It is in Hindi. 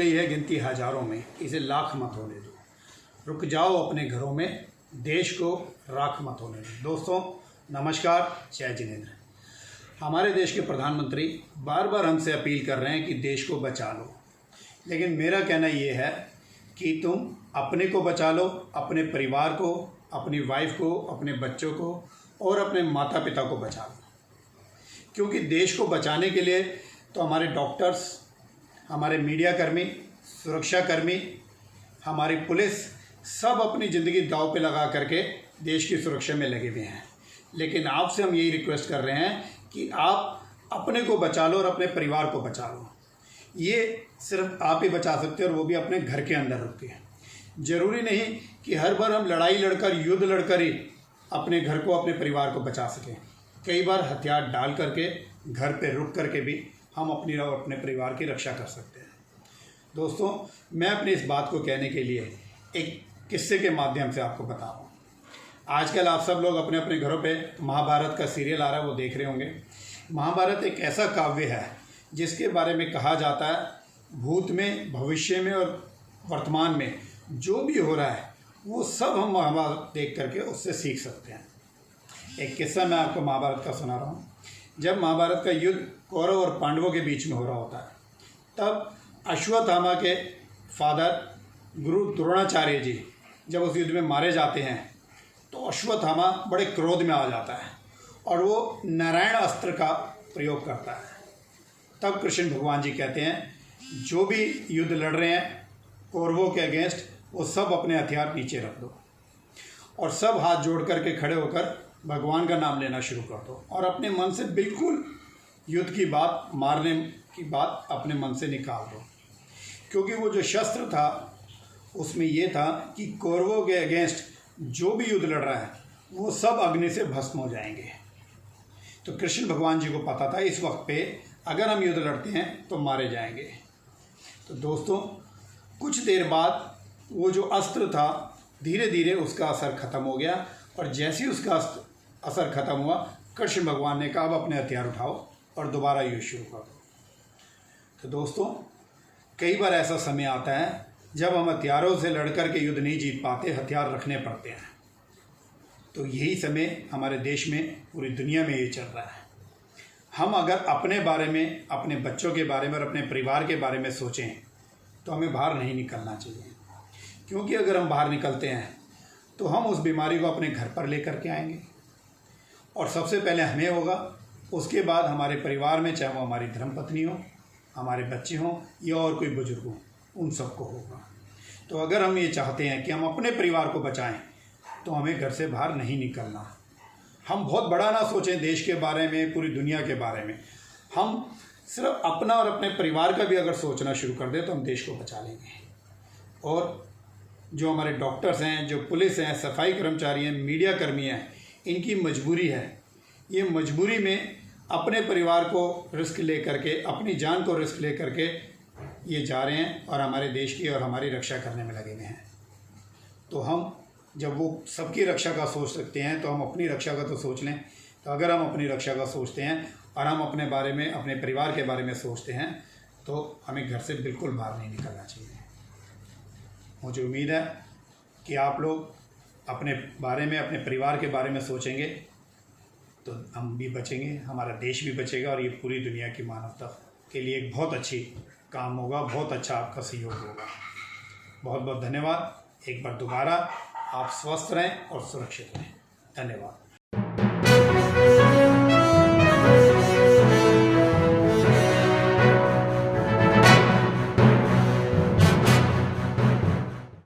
गई है गिनती हजारों में, इसे लाख मत होने दो। रुक जाओ अपने घरों में, देश को राख मत होने दो। दोस्तों नमस्कार, जय जिनेंद्र। हमारे देश के प्रधानमंत्री बार बार हमसे अपील कर रहे हैं कि देश को बचा लो, लेकिन मेरा कहना ये है कि तुम अपने को बचा लो, अपने परिवार को, अपनी वाइफ को, अपने बच्चों को और अपने माता पिता को बचा लो। क्योंकि देश को बचाने के लिए तो हमारे डॉक्टर्स, हमारे मीडिया कर्मी, सुरक्षा कर्मी, हमारी पुलिस सब अपनी ज़िंदगी दांव पे लगा करके देश की सुरक्षा में लगे हुए हैं। लेकिन आपसे हम यही रिक्वेस्ट कर रहे हैं कि आप अपने को बचा लो और अपने परिवार को बचा लो। ये सिर्फ आप ही बचा सकते हैं, और वो भी अपने घर के अंदर रुक के। ज़रूरी नहीं कि हर बार हम लड़ाई लड़कर, युद्ध लड़कर ही अपने घर को, अपने परिवार को बचा सकें। कई बार हथियार डाल करके, घर पे रुक करके भी हम अपनी और अपने परिवार की रक्षा कर सकते हैं। दोस्तों मैं अपनी इस बात को कहने के लिए एक किस्से के माध्यम से आपको बता रहा हूँ। आजकल आप सब लोग अपने अपने घरों पे महाभारत का सीरियल आ रहा है, वो देख रहे होंगे। महाभारत एक ऐसा काव्य है जिसके बारे में कहा जाता है भूत में, भविष्य में और वर्तमान में जो भी हो रहा है वो सब हम महाभारत देख करके उससे सीख सकते हैं। एक किस्सा मैं आपको महाभारत का सुना रहा हूँ। जब महाभारत का युद्ध कौरव और पांडवों के बीच में हो रहा होता है, तब अश्वत्थामा के फादर गुरु द्रोणाचार्य जी जब उस युद्ध में मारे जाते हैं, तो अश्वत्थामा बड़े क्रोध में आ जाता है और वो नारायण अस्त्र का प्रयोग करता है। तब कृष्ण भगवान जी कहते हैं जो भी युद्ध लड़ रहे हैं कौरवों के अगेंस्ट, वो सब अपने हथियार नीचे रख दो और सब हाथ जोड़ करके खड़े होकर भगवान का नाम लेना शुरू कर दो, और अपने मन से बिल्कुल युद्ध की बात, मारने की बात अपने मन से निकाल दो। क्योंकि वो जो शस्त्र था उसमें ये था कि कौरवों के अगेंस्ट जो भी युद्ध लड़ रहा है वो सब अग्नि से भस्म हो जाएंगे। तो कृष्ण भगवान जी को पता था इस वक्त पे अगर हम युद्ध लड़ते हैं तो मारे जाएंगे। तो दोस्तों कुछ देर बाद वो जो अस्त्र था धीरे धीरे उसका असर ख़त्म हो गया, और जैसे ही उसका असर ख़त्म हुआ, कृष्ण भगवान ने कहा अब अपने हथियार उठाओ और दोबारा युद्ध शुरू कर दो। तो दोस्तों कई बार ऐसा समय आता है जब हम हथियारों से लड़कर के युद्ध नहीं जीत पाते, हथियार रखने पड़ते हैं। तो यही समय हमारे देश में, पूरी दुनिया में ये चल रहा है। हम अगर अपने बारे में, अपने बच्चों के बारे में और अपने परिवार के बारे में सोचें तो हमें बाहर नहीं निकलना चाहिए। क्योंकि अगर हम बाहर निकलते हैं तो हम उस बीमारी को अपने घर पर लेकर के आएंगे, और सबसे पहले हमें होगा, उसके बाद हमारे परिवार में, चाहे वो हमारी धर्मपत्नी हो, हमारे बच्चे हों या और कोई बुजुर्ग हो, उन सबको होगा। तो अगर हम ये चाहते हैं कि हम अपने परिवार को बचाएं तो हमें घर से बाहर नहीं निकलना। हम बहुत बड़ा ना सोचें देश के बारे में, पूरी दुनिया के बारे में। हम सिर्फ अपना और अपने परिवार का भी अगर सोचना शुरू कर दें तो हम देश को बचा लेंगे। और जो हमारे डॉक्टर्स हैं, जो पुलिस हैं, सफाई कर्मचारी हैं, मीडिया कर्मी हैं, इनकी मजबूरी है। ये मजबूरी में अपने परिवार को रिस्क ले करके, अपनी जान को रिस्क ले करके ये जा रहे हैं और हमारे देश की और हमारी रक्षा करने में लगे हुए हैं। तो हम जब वो सबकी रक्षा का सोच सकते हैं तो हम अपनी रक्षा का तो सोच लें। तो अगर हम अपनी रक्षा का सोचते हैं और हम अपने बारे में, अपने परिवार के बारे में सोचते हैं, तो हमें घर से बिल्कुल बाहर नहीं निकलना चाहिए। मुझे उम्मीद है कि आप लोग अपने बारे में, अपने परिवार के बारे में सोचेंगे तो हम भी बचेंगे, हमारा देश भी बचेगा, और ये पूरी दुनिया की मानवता के लिए एक बहुत अच्छी काम होगा, बहुत अच्छा आपका सहयोग होगा। बहुत बहुत धन्यवाद। एक बार दोबारा आप स्वस्थ रहें और सुरक्षित रहें। धन्यवाद।